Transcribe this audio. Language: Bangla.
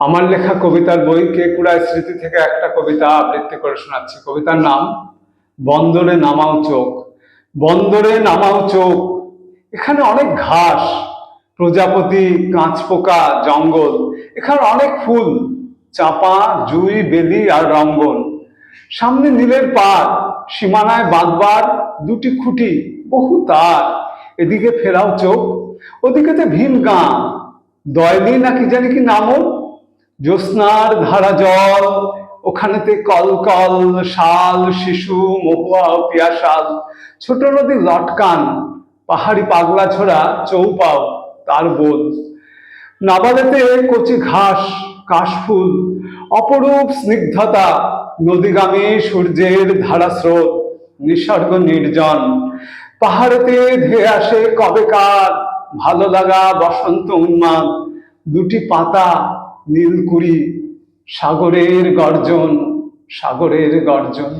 আমার লেখা কবিতার বই কে কুড়ায় স্মৃতি থেকে একটা কবিতা আবৃত্তি করে শোনাচ্ছি। কবিতার নাম বন্দরে নামাও চোখ। বন্দরে নামাও চোখ, এখানে অনেক ঘাস, প্রজাপতি, কাঁচপোকা, জঙ্গল। এখানে অনেক ফুল, চাপা, জুই, বেলি আর রঙ্গন। সামনে নীলের পাড়, সীমানায় বাঁধবার দুটি খুঁটি, বহু তার। এদিকে ফেরাও চোখ, ওদিকেতে ভিন গাঁ, দয়লি না কি জানি কি নামও। জ্যোৎস্নার ধারা জল, ওখানেতে কল কল, শাল, শিশু, মহুয়া ও পিয়াশাল। ছোট নদী লটকান, পাহাড়ি পাগলা ছোড়া চৌপাও তার বোধ। নাবালেতে কচি ঘাস, কাশফুল, অপরূপ স্নিগ্ধতা, নদীগামী সূর্যের ধারাস্রোত, নিসর্গ নির্জন। পাহাড়েতে ধেয়ে আসে কবেকার ভালো লাগা, বসন্ত উন্মাদ। দুটি পাতা, নীলকুড়ি, সাগরের গর্জন, সাগরের গর্জন।